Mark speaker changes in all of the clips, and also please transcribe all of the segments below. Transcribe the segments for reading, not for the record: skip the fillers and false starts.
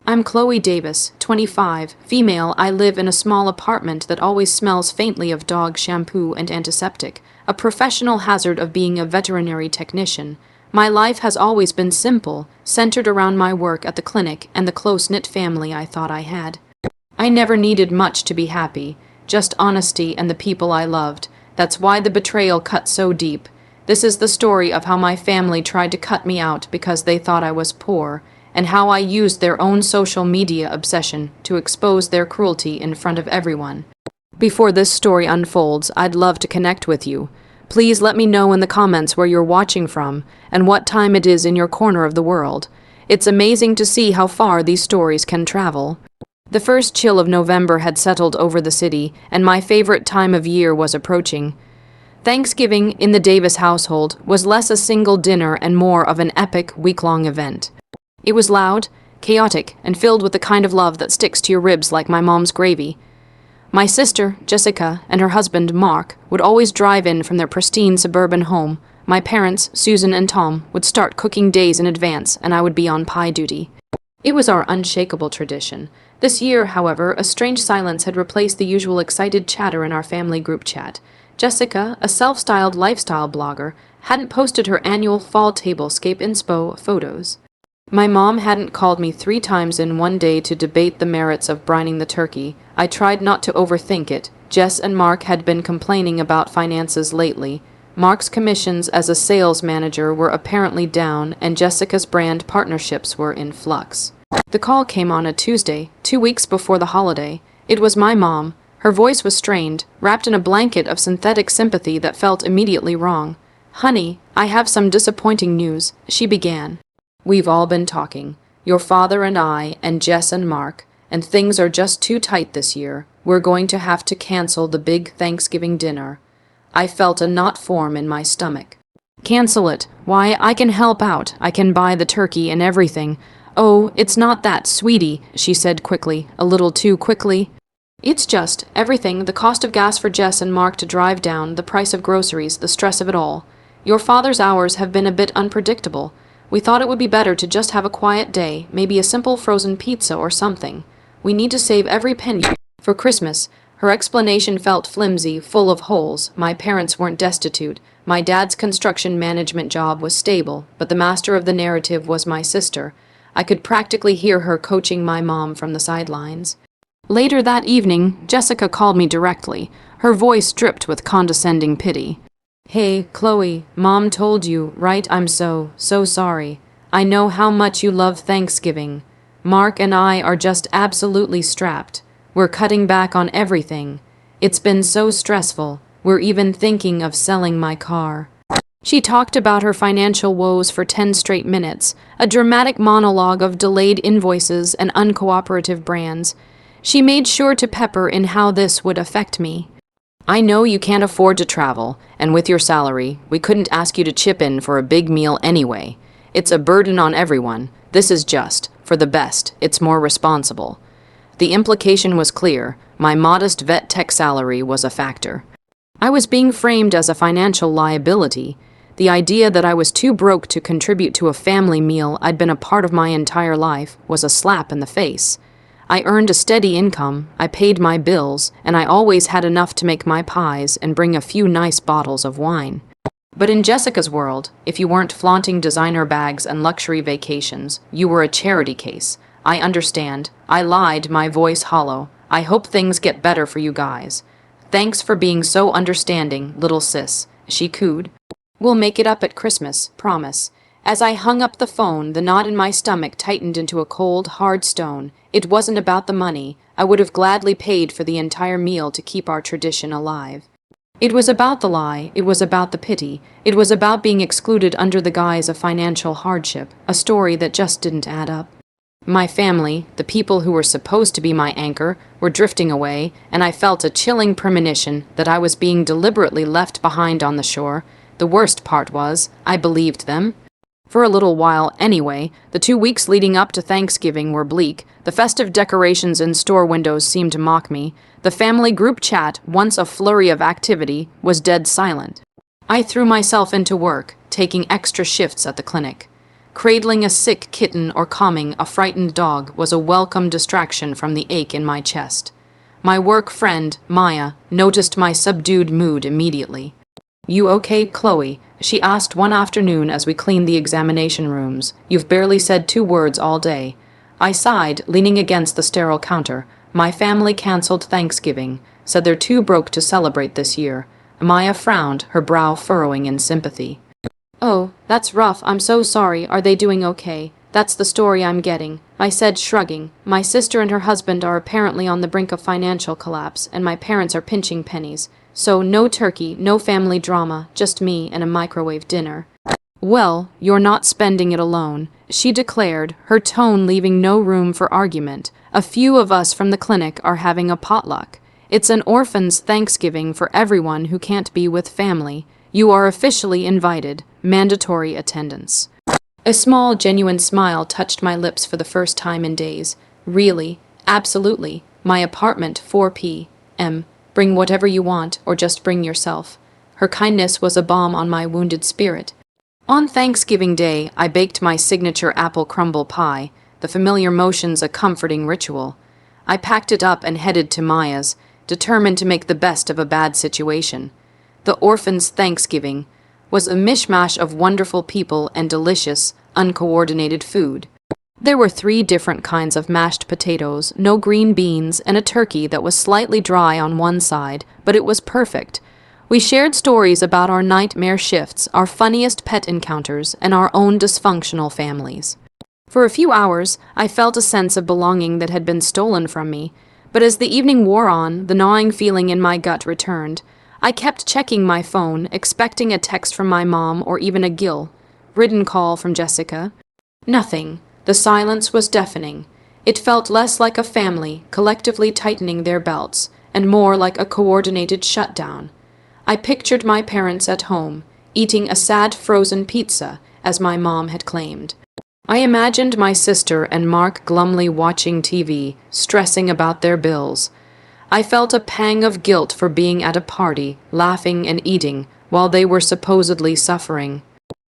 Speaker 1: I'm Chloe Davis, 25, female. I live in a small apartment that always smells faintly of dog shampoo and antiseptic, a professional hazard of being a veterinary technician. My life has always been simple, centered around my work at the clinic and the close-knit family I thought I had. I never needed much to be happy, just honesty and the people I loved. That's why the betrayal cut so deep. This is the story of how my family tried to cut me out because they thought I was poor, and how I used their own social media obsession to expose their cruelty in front of everyone. Before this story unfolds, I'd love to connect with you. Please let me know in the comments where you're watching from and what time it is in your corner of the world. It's amazing to see how far these stories can travel. The first chill of November had settled over the city, and my favorite time of year was approaching. Thanksgiving in the Davis household was less a single dinner and more of an epic week-long event. It was loud, chaotic, and filled with the kind of love that sticks to your ribs like my mom's gravy. My sister, Jessica, and her husband, Mark, would always drive in from their pristine suburban home. My parents, Susan and Tom, would start cooking days in advance, and I would be on pie duty. It was our unshakable tradition. This year, however, a strange silence had replaced the usual excited chatter in our family group chat. Jessica, a self-styled lifestyle blogger, hadn't posted her annual fall tablescape inspo photos. My mom hadn't called me 3 times in one day to debate the merits of brining the turkey. I tried not to overthink it. Jess and Mark had been complaining about finances lately. Mark's commissions as a sales manager were apparently down, and Jessica's brand partnerships were in flux. The call came on a Tuesday, 2 weeks before the holiday. It was my mom. Her voice was strained, wrapped in a blanket of synthetic sympathy that felt immediately wrong. "Honey, I have some disappointing news," she began. "We've all been talking, your father and I and Jess and Mark, and things are just too tight this year. We're going to have to cancel the big Thanksgiving dinner." I felt a knot form in my stomach. "Cancel it? Why, I can help out. I can buy the turkey and everything." "Oh, it's not that, sweetie," she said quickly, a little too quickly. "It's just everything, the cost of gas for Jess and Mark to drive down, the price of groceries, the stress of it all. Your father's hours have been a bit unpredictable. We thought it would be better to just have a quiet day, maybe a simple frozen pizza or something. We need to save every penny for Christmas." Her explanation felt flimsy, full of holes. My parents weren't destitute. My dad's construction management job was stable, but the master of the narrative was my sister. I could practically hear her coaching my mom from the sidelines. Later that evening, Jessica called me directly, her voice dripped with condescending pity. "Hey, Chloe, Mom told you, right? I'm so sorry. I know how much you love Thanksgiving. Mark and I are just absolutely strapped. We're cutting back on everything. It's been so stressful. We're even thinking of selling my car." She talked about her financial woes for 10 straight minutes, a dramatic monologue of delayed invoices and uncooperative brands. She made sure to pepper in how this would affect me. "I know you can't afford to travel, and with your salary, we couldn't ask you to chip in for a big meal anyway. It's a burden on everyone. This is just, for the best, it's more responsible." The implication was clear. My modest vet tech salary was a factor. I was being framed as a financial liability. The idea that I was too broke to contribute to a family meal I'd been a part of my entire life was a slap in the face. I earned a steady income, I paid my bills, and I always had enough to make my pies and bring a few nice bottles of wine. But in Jessica's world, if you weren't flaunting designer bags and luxury vacations, you were a charity case. "I understand. I lied, my voice hollow. I hope things get better for you guys. Thanks for being so understanding, little sis," she cooed. "We'll make it up at Christmas, promise." As I hung up the phone, the knot in my stomach tightened into a cold, hard stone. It wasn't about the money. I would have gladly paid for the entire meal to keep our tradition alive. It was about the lie. It was about the pity. It was about being excluded under the guise of financial hardship, a story that just didn't add up. My family, the people who were supposed to be my anchor, were drifting away, and I felt a chilling premonition that I was being deliberately left behind on the shore. The worst part was, I believed them. For a little while anyway, the 2 weeks leading up to Thanksgiving were bleak. The festive decorations in store windows seemed to mock me. The family group chat, once a flurry of activity, was dead silent. I threw myself into work, taking extra shifts at the clinic. Cradling a sick kitten or calming a frightened dog was a welcome distraction from the ache in my chest. My work friend, Maya, noticed my subdued mood immediately. "You okay, Chloe?" she asked one afternoon as we cleaned the examination rooms. "You've barely said 2 words all day." I sighed, leaning against the sterile counter. "My family canceled Thanksgiving, said they're too broke to celebrate this year." Maya frowned, her brow furrowing in sympathy. "Oh, that's rough. I'm so sorry. Are they doing okay? That's the story I'm getting," I said, shrugging. "My sister and her husband are apparently on the brink of financial collapse, and my parents are pinching pennies. So no turkey, no family drama, just me and a microwave dinner." "Well, you're not spending it alone," she declared, her tone leaving no room for argument. "A few of us from the clinic are having a potluck. It's an orphan's Thanksgiving for everyone who can't be with family. You are officially invited. Mandatory attendance." A small, genuine smile touched my lips for the first time in days. "Really? Absolutely. My apartment, 4 p.m. Bring whatever you want, or just bring yourself." Her kindness was a balm on my wounded spirit. On Thanksgiving Day, I baked my signature apple crumble pie, the familiar motions a comforting ritual. I packed it up and headed to Maya's, determined to make the best of a bad situation. The orphan's Thanksgiving was a mishmash of wonderful people and delicious, uncoordinated food. There were 3 different kinds of mashed potatoes, no green beans, and a turkey that was slightly dry on one side, but it was perfect. We shared stories about our nightmare shifts, our funniest pet encounters, and our own dysfunctional families. For a few hours, I felt a sense of belonging that had been stolen from me, but as the evening wore on, the gnawing feeling in my gut returned. I kept checking my phone, expecting a text from my mom or even a guilt-ridden call from Jessica. Nothing. The silence was deafening. It felt less like a family collectively tightening their belts, and more like a coordinated shutdown. I pictured my parents at home, eating a sad frozen pizza, as my mom had claimed. I imagined my sister and Mark glumly watching TV, stressing about their bills. I felt a pang of guilt for being at a party, laughing and eating, while they were supposedly suffering.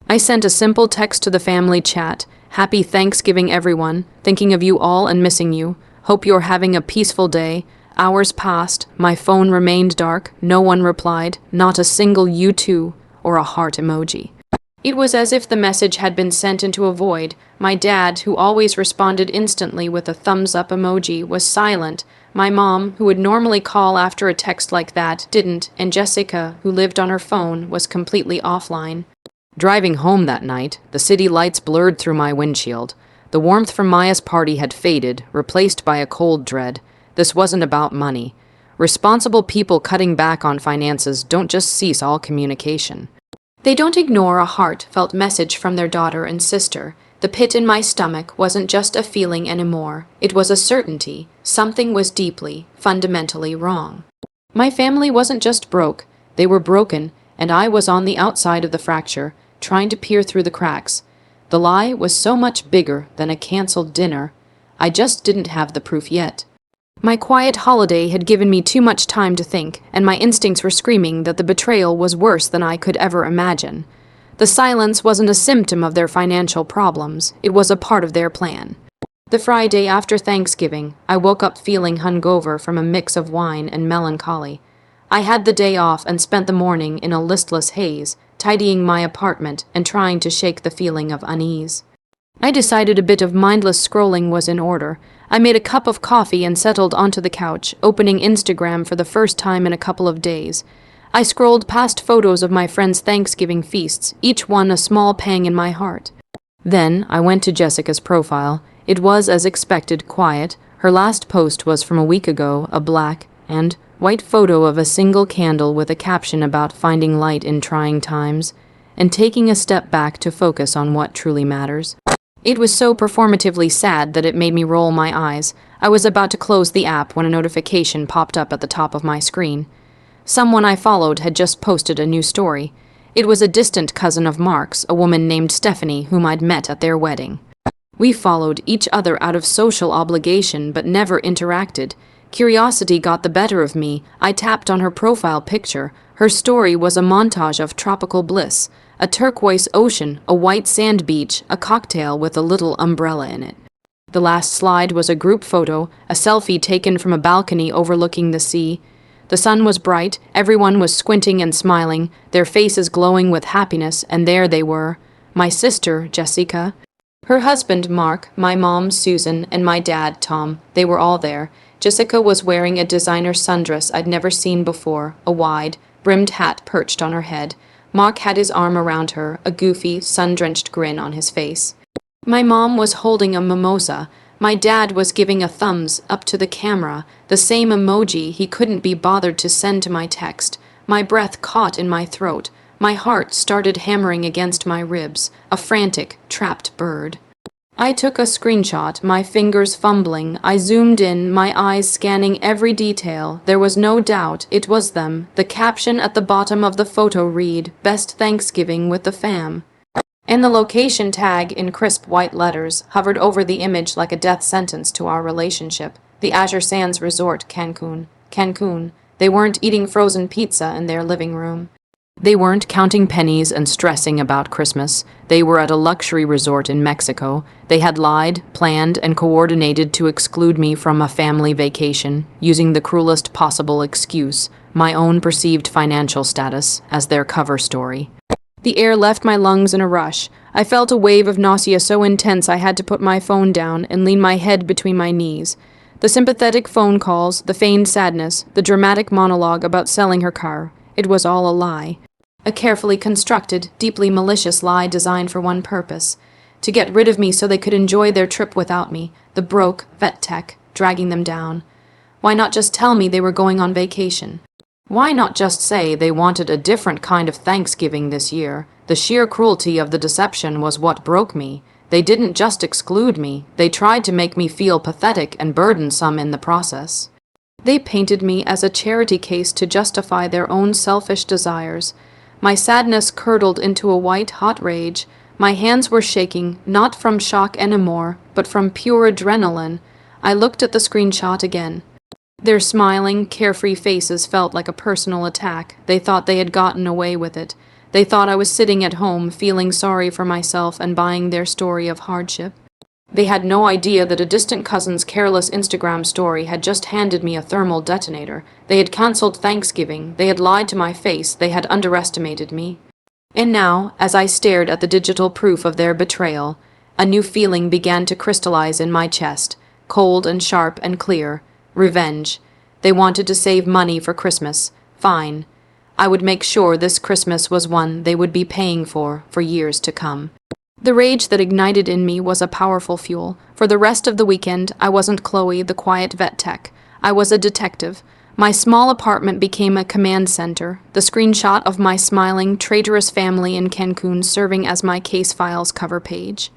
Speaker 1: I sent a simple text to the family chat. "Happy Thanksgiving, everyone. Thinking of you all and missing you. Hope you're having a peaceful day." Hours passed. My phone remained dark. No one replied. Not a single "you too" or a heart emoji. It was as if the message had been sent into a void. My dad, who always responded instantly with a thumbs-up emoji, was silent. My mom, who would normally call after a text like that, didn't, and Jessica, who lived on her phone, was completely offline. Driving home that night, the city lights blurred through my windshield. The warmth from Maya's party had faded, replaced by a cold dread. This wasn't about money. Responsible people cutting back on finances don't just cease all communication. They don't ignore a heartfelt message from their daughter and sister. The pit in my stomach wasn't just a feeling anymore. It was a certainty. Something was deeply, fundamentally wrong. My family wasn't just broke. They were broken, and I was on the outside of the fracture, trying to peer through the cracks. The lie was so much bigger than a canceled dinner. I just didn't have the proof yet. My quiet holiday had given me too much time to think, and my instincts were screaming that the betrayal was worse than I could ever imagine. The silence wasn't a symptom of their financial problems. It was a part of their plan. The Friday after Thanksgiving, I woke up feeling hungover from a mix of wine and melancholy. I had the day off and spent the morning in a listless haze, tidying my apartment and trying to shake the feeling of unease. I decided a bit of mindless scrolling was in order. I made a cup of coffee and settled onto the couch, opening Instagram for the first time in a couple of days. I scrolled past photos of my friends' Thanksgiving feasts, each one a small pang in my heart. Then I went to Jessica's profile. It was, as expected, quiet. Her last post was from a week ago, a black and white photo of a single candle with a caption about finding light in trying times, and taking a step back to focus on what truly matters. It was so performatively sad that it made me roll my eyes. I was about to close the app when a notification popped up at the top of my screen. Someone I followed had just posted a new story. It was a distant cousin of Mark's, a woman named Stephanie, whom I'd met at their wedding. We followed each other out of social obligation, but never interacted. Curiosity got the better of me. I tapped on her profile picture. Her story was a montage of tropical bliss, A turquoise ocean, a white sand beach, a cocktail with a little umbrella in it. The last slide was a group photo, a selfie taken from a balcony overlooking the sea. The sun was bright, everyone was squinting and smiling, their faces glowing with happiness, and there they were. My sister, Jessica, her husband, Mark, my mom, Susan, and my dad, Tom. They were all there. Jessica was wearing a designer sundress I'd never seen before, a wide, brimmed hat perched on her head. Mark had his arm around her, a goofy, sun-drenched grin on his face. My mom was holding a mimosa. My dad was giving a thumbs up to the camera, the same emoji he couldn't be bothered to send to my text. My breath caught in my throat. My heart started hammering against my ribs, a frantic, trapped bird. I took a screenshot, my fingers fumbling. I zoomed in, my eyes scanning every detail. There was no doubt it was them. The caption at the bottom of the photo read, "Best Thanksgiving with the fam." And the location tag in crisp white letters hovered over the image like a death sentence to our relationship. The Azure Sands Resort, Cancun. Cancun. They weren't eating frozen pizza in their living room. They weren't counting pennies and stressing about Christmas. They were at a luxury resort in Mexico. They had lied, planned, and coordinated to exclude me from a family vacation, using the cruelest possible excuse, my own perceived financial status, as their cover story. The air left my lungs in a rush. I felt a wave of nausea so intense I had to put my phone down and lean my head between my knees. The sympathetic phone calls, the feigned sadness, the dramatic monologue about selling her car. It was all a lie. A carefully constructed, deeply malicious lie designed for one purpose: to get rid of me so they could enjoy their trip without me, the broke vet tech, dragging them down. Why not just tell me they were going on vacation? Why not just say they wanted a different kind of Thanksgiving this year? The sheer cruelty of the deception was what broke me. They didn't just exclude me, they tried to make me feel pathetic and burdensome in the process. They painted me as a charity case to justify their own selfish desires. My sadness curdled into a white-hot rage. My hands were shaking, not from shock anymore, but from pure adrenaline. I looked at the screenshot again. Their smiling, carefree faces felt like a personal attack. They thought they had gotten away with it. They thought I was sitting at home, feeling sorry for myself and buying their story of hardship. They had no idea that a distant cousin's careless Instagram story had just handed me a thermal detonator. They had cancelled Thanksgiving. They had lied to my face. They had underestimated me. And now, as I stared at the digital proof of their betrayal, a new feeling began to crystallize in my chest, cold and sharp and clear. Revenge. They wanted to save money for Christmas. Fine. I would make sure this Christmas was one they would be paying for years to come. The rage that ignited in me was a powerful fuel. For the rest of the weekend, I wasn't Chloe, the quiet vet tech. I was a detective. My small apartment became a command center, the screenshot of my smiling, traitorous family in Cancun serving as my case file's cover page.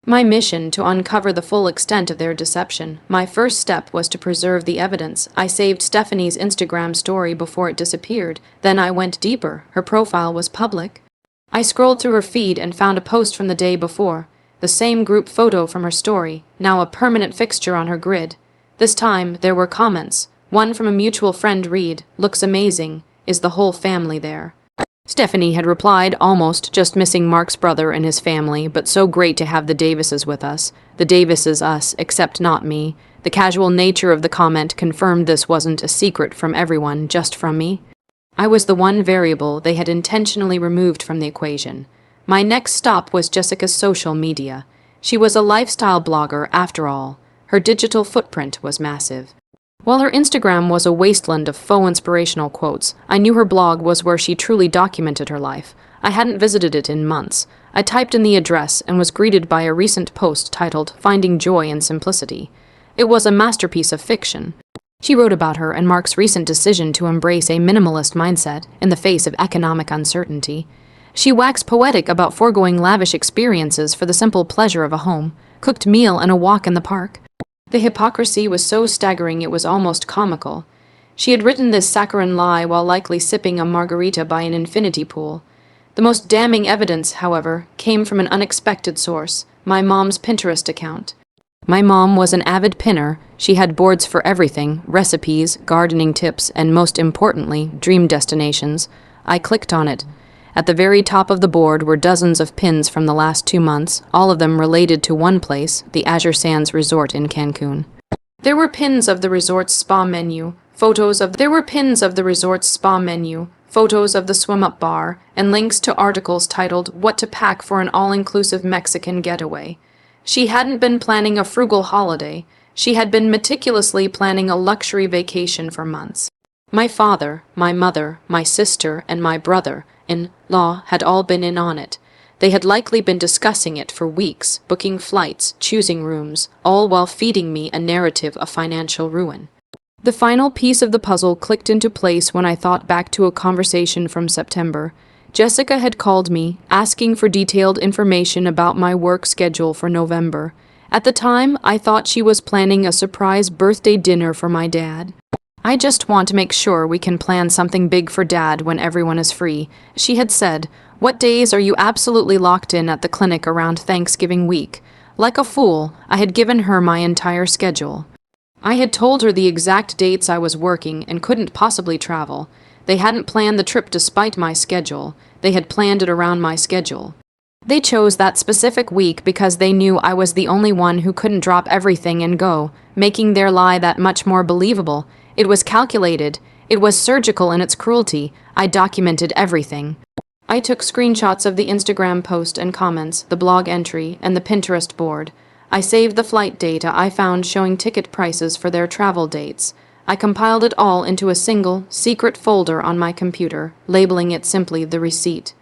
Speaker 1: My mission to uncover the full extent of their deception. My first step was to preserve the evidence. I saved Stephanie's Instagram story before it disappeared. Then I went deeper. Her profile was public. I scrolled through her feed and found a post from the day before. The same group photo from her story, now a permanent fixture on her grid. This time, there were comments. One from a mutual friend read, "Looks amazing. Is the whole family there?" Stephanie had replied, almost just missing Mark's brother and his family, but so great to have the Davises with us. The Davises us, except not me. The casual nature of the comment confirmed this wasn't a secret from everyone, just from me. I was the one variable they had intentionally removed from the equation. My next stop was Jessica's social media. She was a lifestyle blogger, after all. Her digital footprint was massive. While her Instagram was a wasteland of faux inspirational quotes, I knew her blog was where she truly documented her life. I hadn't visited it in months. I typed in the address and was greeted by a recent post titled "Finding Joy in Simplicity." It was a masterpiece of fiction. She wrote about her and Mark's recent decision to embrace a minimalist mindset in the face of economic uncertainty. She waxed poetic about foregoing lavish experiences for the simple pleasure of a home, cooked meal and a walk in the park. The hypocrisy was so staggering it was almost comical. She had written this saccharine lie while likely sipping a margarita by an infinity pool. The most damning evidence, however, came from an unexpected source, my mom's Pinterest account. My mom was an avid pinner. She had boards for everything, recipes, gardening tips, and most importantly, dream destinations. I clicked on it. At the very top of the board were dozens of pins from the last 2 months, all of them related to one place, the Azure Sands Resort in Cancun. There were pins of the resort's spa menu, photos of the swim-up bar, and links to articles titled "What to Pack for an All-Inclusive Mexican Getaway." She hadn't been planning a frugal holiday. She had been meticulously planning a luxury vacation for months. My father, my mother, my sister, and my brother-in-law had all been in on it. They had likely been discussing it for weeks, booking flights, choosing rooms, all while feeding me a narrative of financial ruin. The final piece of the puzzle clicked into place when I thought back to a conversation from September. Jessica had called me, asking for detailed information about my work schedule for November. At the time, I thought she was planning a surprise birthday dinner for my dad. "I just want to make sure we can plan something big for Dad when everyone is free," she had said. "What days are you absolutely locked in at the clinic around Thanksgiving week?" Like a fool, I had given her my entire schedule. I had told her the exact dates I was working and couldn't possibly travel. They hadn't planned the trip despite my schedule. They had planned it around my schedule. They chose that specific week because they knew I was the only one who couldn't drop everything and go, making their lie that much more believable. It was calculated. It was surgical in its cruelty. I documented everything. I took screenshots of the Instagram post and comments, the blog entry, and the Pinterest board. I saved the flight data I found showing ticket prices for their travel dates. I compiled it all into a single, secret folder on my computer, labeling it simply the receipt.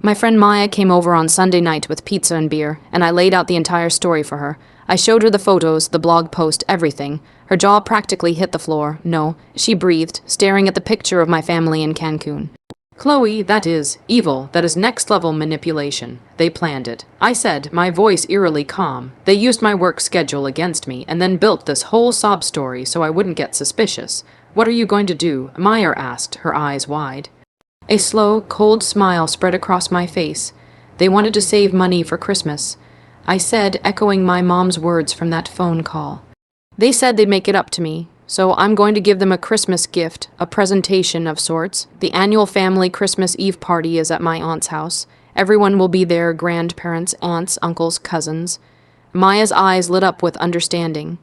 Speaker 1: My friend Maya came over on Sunday night with pizza and beer, and I laid out the entire story for her. I showed her the photos, the blog post, everything. Her jaw practically hit the floor. No, she breathed, staring at the picture of my family in Cancun. "Chloe, that is evil. That is next-level manipulation. They planned it," I said, my voice eerily calm. "They used my work schedule against me and then built this whole sob story so I wouldn't get suspicious. What are you going to do?" Maya asked, her eyes wide. A slow, cold smile spread across my face. "They wanted to save money for Christmas," I said, echoing my mom's words from that phone call. "They said they'd make it up to me. So I'm going to give them a Christmas gift, a presentation of sorts. The annual family Christmas Eve party is at my aunt's house. Everyone will be there, grandparents, aunts, uncles, cousins." Maya's eyes lit up with understanding.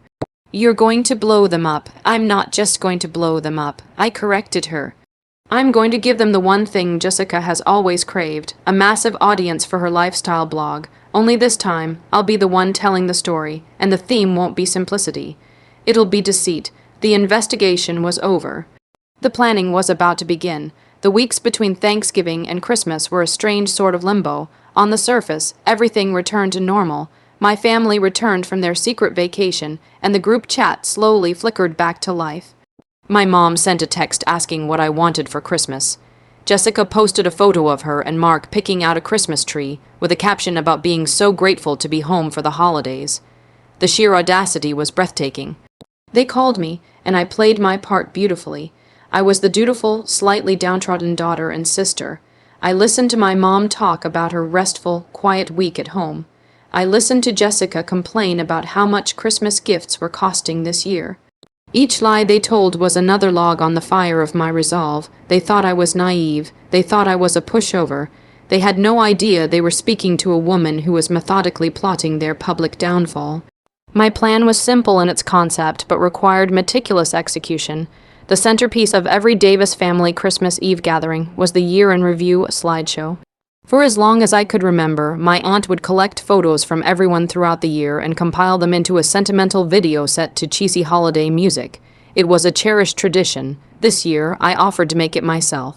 Speaker 1: "You're going to blow them up." "I'm not just going to blow them up," I corrected her. "I'm going to give them the one thing Jessica has always craved, a massive audience for her lifestyle blog. Only this time, I'll be the one telling the story, and the theme won't be simplicity. It'll be deceit. The investigation was over. The planning was about to begin. The weeks between Thanksgiving and Christmas were a strange sort of limbo. On the surface, everything returned to normal. My family returned from their secret vacation, and the group chat slowly flickered back to life. My mom sent a text asking what I wanted for Christmas. Jessica posted a photo of her and Mark picking out a Christmas tree, with a caption about being so grateful to be home for the holidays. The sheer audacity was breathtaking. They called me, and I played my part beautifully. I was the dutiful, slightly downtrodden daughter and sister. I listened to my mom talk about her restful, quiet week at home. I listened to Jessica complain about how much Christmas gifts were costing this year. Each lie they told was another log on the fire of my resolve. They thought I was naive. They thought I was a pushover. They had no idea they were speaking to a woman who was methodically plotting their public downfall. My plan was simple in its concept, but required meticulous execution. The centerpiece of every Davis family Christmas Eve gathering was the year-in-review slideshow. For as long as I could remember, my aunt would collect photos from everyone throughout the year and compile them into a sentimental video set to cheesy holiday music. It was a cherished tradition. This year, I offered to make it myself.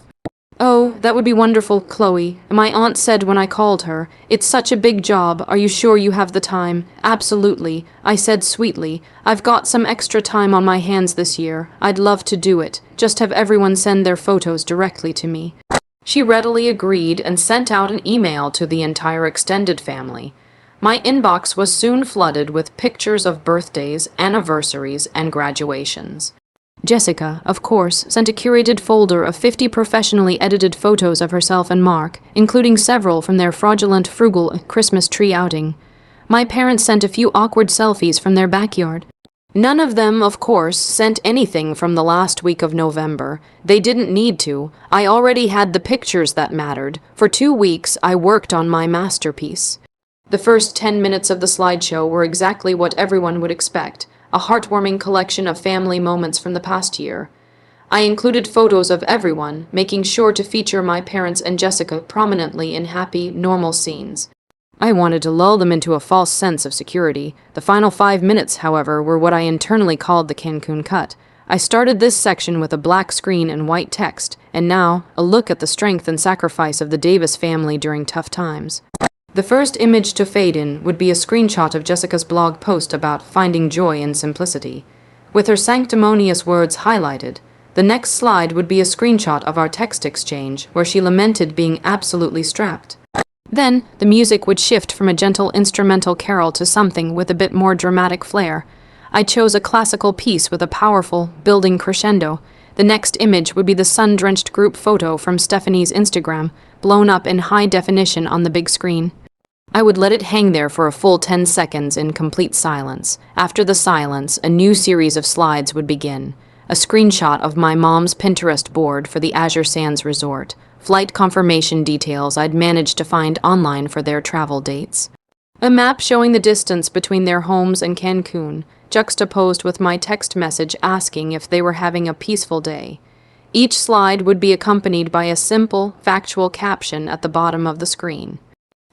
Speaker 1: "Oh, that would be wonderful, Chloe," my aunt said when I called her. "It's such a big job. Are you sure you have the time?" "Absolutely," I said sweetly. "I've got some extra time on my hands this year. I'd love to do it. Just have everyone send their photos directly to me." She readily agreed and sent out an email to the entire extended family. My inbox was soon flooded with pictures of birthdays, anniversaries, and graduations. Jessica, of course, sent a curated folder of 50 professionally edited photos of herself and Mark, including several from their fraudulent, frugal Christmas tree outing. My parents sent a few awkward selfies from their backyard. None of them, of course, sent anything from the last week of November. They didn't need to. I already had the pictures that mattered. For 2 weeks, I worked on my masterpiece. The first 10 minutes of the slideshow were exactly what everyone would expect, a heartwarming collection of family moments from the past year. I included photos of everyone, making sure to feature my parents and Jessica prominently in happy, normal scenes. I wanted to lull them into a false sense of security. The final 5 minutes, however, were what I internally called the Cancun cut. I started this section with a black screen and white text, and now, a look at the strength and sacrifice of the Davis family during tough times. The first image to fade in would be a screenshot of Jessica's blog post about finding joy in simplicity, with her sanctimonious words highlighted. The next slide would be a screenshot of our text exchange, where she lamented being absolutely strapped. Then, the music would shift from a gentle instrumental carol to something with a bit more dramatic flair. I chose a classical piece with a powerful, building crescendo. The next image would be the sun-drenched group photo from Stephanie's Instagram, blown up in high definition on the big screen. I would let it hang there for a full 10 seconds in complete silence. After the silence, a new series of slides would begin. A screenshot of my mom's Pinterest board for the Azure Sands Resort, flight confirmation details I'd managed to find online for their travel dates, a map showing the distance between their homes and Cancun, juxtaposed with my text message asking if they were having a peaceful day. Each slide would be accompanied by a simple, factual caption at the bottom of the screen.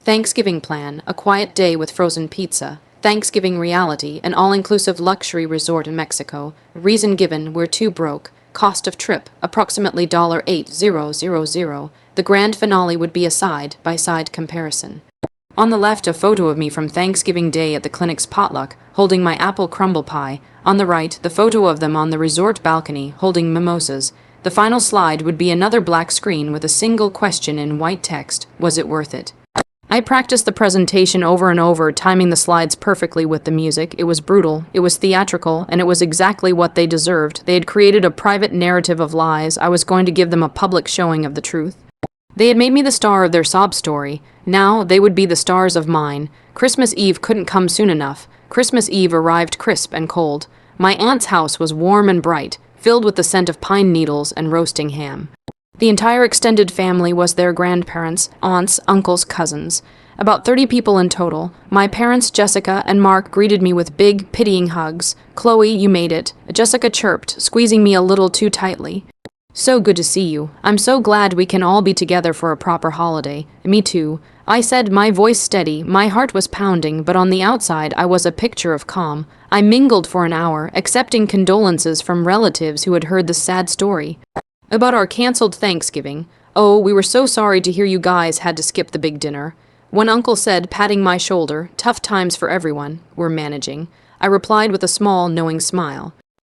Speaker 1: Thanksgiving plan, a quiet day with frozen pizza. Thanksgiving reality, an all-inclusive luxury resort in Mexico. Reason given, we're too broke. Cost of trip, approximately $8,000. The grand finale would be a side-by-side comparison. On the left, a photo of me from Thanksgiving Day at the clinic's potluck, holding my apple crumble pie. On the right, the photo of them on the resort balcony, holding mimosas. The final slide would be another black screen with a single question in white text: was it worth it? I practiced the presentation over and over, timing the slides perfectly with the music. It was brutal, it was theatrical, and it was exactly what they deserved. They had created a private narrative of lies. I was going to give them a public showing of the truth. They had made me the star of their sob story. Now they would be the stars of mine. Christmas Eve couldn't come soon enough. Christmas Eve arrived crisp and cold. My aunt's house was warm and bright, filled with the scent of pine needles and roasting ham. The entire extended family was their grandparents, aunts, uncles, cousins. About 30 people in total. My parents, Jessica and Mark, greeted me with big, pitying hugs. "Chloe, you made it," Jessica chirped, squeezing me a little too tightly. "So good to see you. I'm so glad we can all be together for a proper holiday." "Me too," I said, my voice steady. My heart was pounding, but on the outside I was a picture of calm. I mingled for an hour, accepting condolences from relatives who had heard the sad story about our canceled Thanksgiving. "Oh, we were so sorry to hear you guys had to skip the big dinner." One uncle said, patting my shoulder, "Tough times for everyone. We're managing." I replied with a small, knowing smile.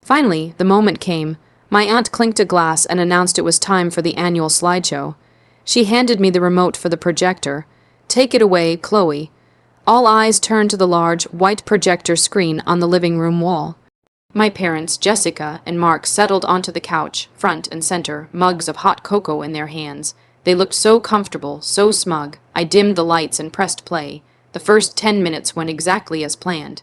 Speaker 1: Finally, the moment came. My aunt clinked a glass and announced it was time for the annual slideshow. She handed me the remote for the projector. "Take it away, Chloe." All eyes turned to the large, white projector screen on the living room wall. My parents, Jessica and Mark, settled onto the couch, front and center, mugs of hot cocoa in their hands. They looked so comfortable, so smug. I dimmed the lights and pressed play. The first 10 minutes went exactly as planned.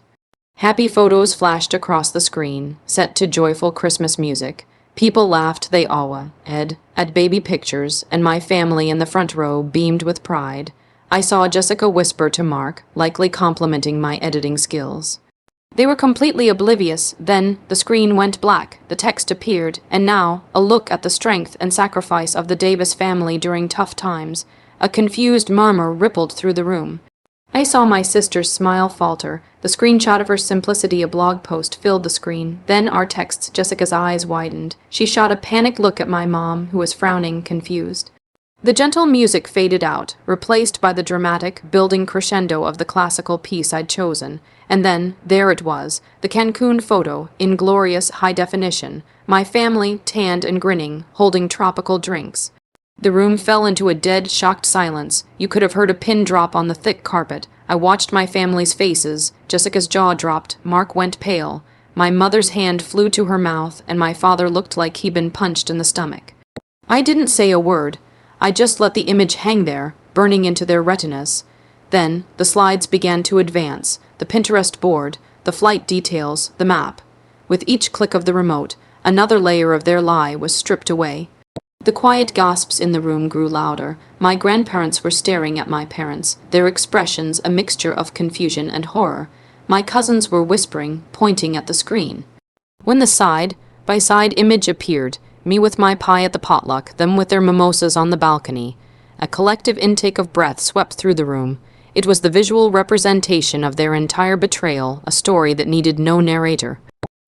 Speaker 1: Happy photos flashed across the screen, set to joyful Christmas music. People laughed, they awe, at baby pictures, and my family in the front row beamed with pride. I saw Jessica whisper to Mark, likely complimenting my editing skills. They were completely oblivious. Then the screen went black, the text appeared, and now a look at the strength and sacrifice of the Davis family during tough times. A confused murmur rippled through the room. I saw my sister's smile falter. The screenshot of her simplicity a blog post filled the screen. Then our texts. Jessica's eyes widened. She shot a panicked look at my mom, who was frowning, confused. The gentle music faded out, replaced by the dramatic, building crescendo of the classical piece I'd chosen. And then, there it was, the Cancun photo, in glorious high definition, my family, tanned and grinning, holding tropical drinks. The room fell into a dead, shocked silence. You could have heard a pin drop on the thick carpet. I watched my family's faces. Jessica's jaw dropped. Mark went pale. My mother's hand flew to her mouth, and my father looked like he'd been punched in the stomach. I didn't say a word. I just let the image hang there, burning into their retinas. Then, the slides began to advance. The Pinterest board, the flight details, the map. With each click of the remote, another layer of their lie was stripped away. The quiet gasps in the room grew louder. My grandparents were staring at my parents, their expressions a mixture of confusion and horror. My cousins were whispering, pointing at the screen. When the side-by-side image appeared, me with my pie at the potluck, them with their mimosas on the balcony, a collective intake of breath swept through the room. It was the visual representation of their entire betrayal, a story that needed no narrator.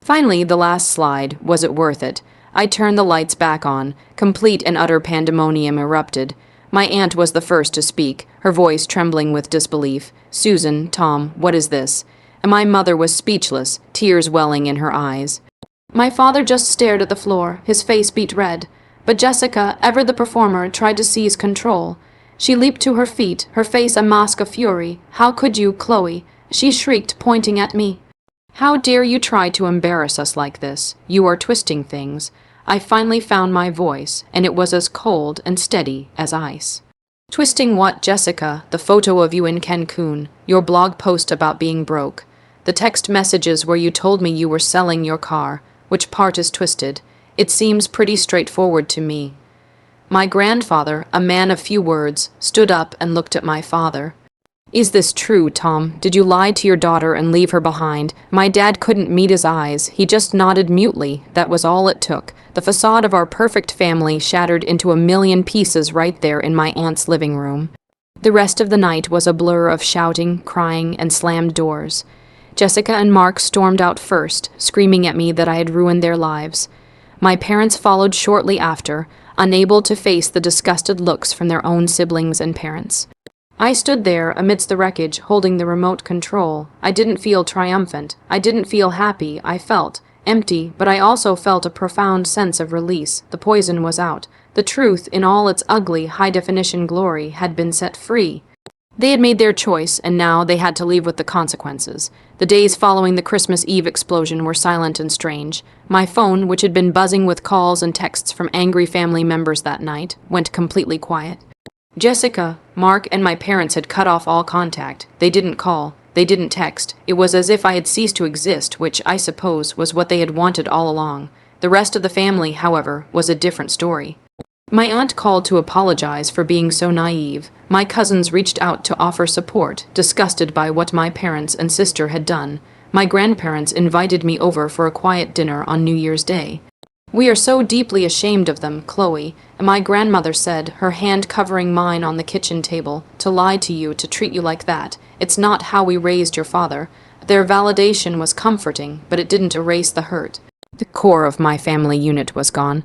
Speaker 1: Finally, the last slide. Was it worth it? I turned the lights back on. Complete and utter pandemonium erupted. My aunt was the first to speak, her voice trembling with disbelief. "Susan, Tom, what is this?" And my mother was speechless, tears welling in her eyes. My father just stared at the floor, his face beat red. But Jessica, ever the performer, tried to seize control. She leaped to her feet, her face a mask of fury. "How could you, Chloe?" she shrieked, pointing at me. "How dare you try to embarrass us like this? You are twisting things." I finally found my voice, and it was as cold and steady as ice. "Twisting what, Jessica? The photo of you in Cancun, your blog post about being broke, the text messages where you told me you were selling your car. Which part is twisted? It seems pretty straightforward to me." My grandfather, a man of few words, stood up and looked at my father. "Is this true, Tom? Did you lie to your daughter and leave her behind?" My dad couldn't meet his eyes. He just nodded mutely. That was all it took. The facade of our perfect family shattered into a million pieces right there in my aunt's living room. The rest of the night was a blur of shouting, crying, and slammed doors. Jessica and Mark stormed out first, screaming at me that I had ruined their lives. My parents followed shortly after, unable to face the disgusted looks from their own siblings and parents. I stood there amidst the wreckage, holding the remote control. I didn't feel triumphant. I didn't feel happy. I felt empty, but I also felt a profound sense of release. The poison was out. The truth, in all its ugly, high-definition glory, had been set free. They had made their choice, and now they had to live with the consequences. The days following the Christmas Eve explosion were silent and strange. My phone, which had been buzzing with calls and texts from angry family members that night, went completely quiet. Jessica, Mark, and my parents had cut off all contact. They didn't call. They didn't text. It was as if I had ceased to exist, which, I suppose, was what they had wanted all along. The rest of the family, however, was a different story. My aunt called to apologize for being so naive. My cousins reached out to offer support, disgusted by what my parents and sister had done. My grandparents invited me over for a quiet dinner on New Year's Day. "We are so deeply ashamed of them, Chloe," and my grandmother said, her hand covering mine on the kitchen table. "To lie to you, to treat you like that. It's not how we raised your father." Their validation was comforting, but it didn't erase the hurt. The core of my family unit was gone.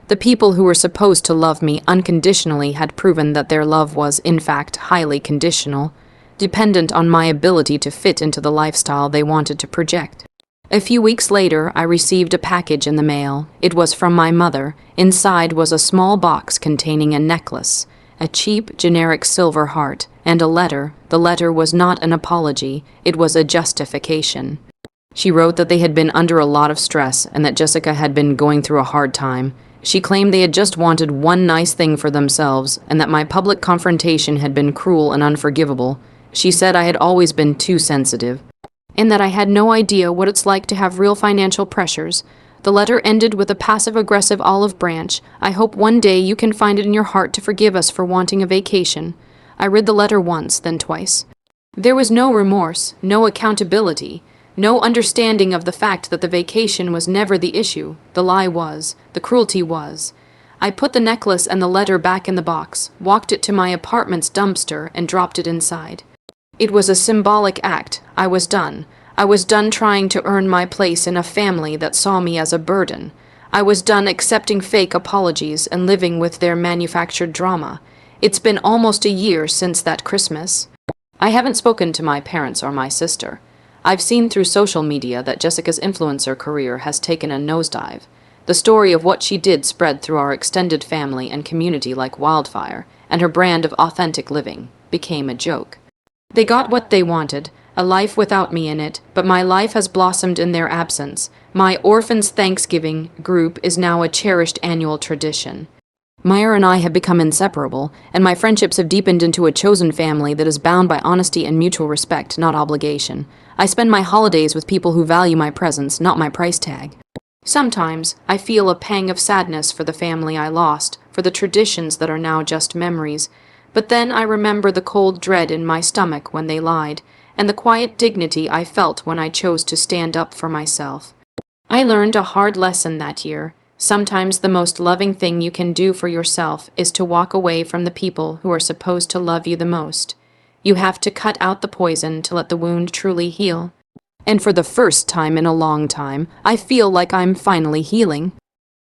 Speaker 1: The people who were supposed to love me unconditionally had proven that their love was, in fact, highly conditional, dependent on my ability to fit into the lifestyle they wanted to project. A few weeks later, I received a package in the mail. It was from my mother. Inside was a small box containing a necklace, a cheap, generic silver heart, and a letter. The letter was not an apology. It was a justification. She wrote that they had been under a lot of stress and that Jessica had been going through a hard time. She claimed they had just wanted one nice thing for themselves, and that my public confrontation had been cruel and unforgivable. She said I had always been too sensitive, and that I had no idea what it's like to have real financial pressures. The letter ended with a passive-aggressive olive branch. "I hope one day you can find it in your heart to forgive us for wanting a vacation." I read the letter once, then twice. There was no remorse, no accountability, no understanding of the fact that the vacation was never the issue. The lie was. The cruelty was. I put the necklace and the letter back in the box, walked it to my apartment's dumpster, and dropped it inside. It was a symbolic act. I was done. I was done trying to earn my place in a family that saw me as a burden. I was done accepting fake apologies and living with their manufactured drama. It's been almost a year since that Christmas. I haven't spoken to my parents or my sister. I've seen through social media that Jessica's influencer career has taken a nosedive. The story of what she did spread through our extended family and community like wildfire, and her brand of authentic living became a joke. They got what they wanted, a life without me in it, but my life has blossomed in their absence. My Orphans Thanksgiving group is now a cherished annual tradition. Meyer and I have become inseparable, and my friendships have deepened into a chosen family that is bound by honesty and mutual respect, not obligation. I spend my holidays with people who value my presence, not my price tag. Sometimes I feel a pang of sadness for the family I lost, for the traditions that are now just memories. But then I remember the cold dread in my stomach when they lied, and the quiet dignity I felt when I chose to stand up for myself. I learned a hard lesson that year. Sometimes the most loving thing you can do for yourself is to walk away from the people who are supposed to love you the most. You have to cut out the poison to let the wound truly heal. And for the first time in a long time, I feel like I'm finally healing.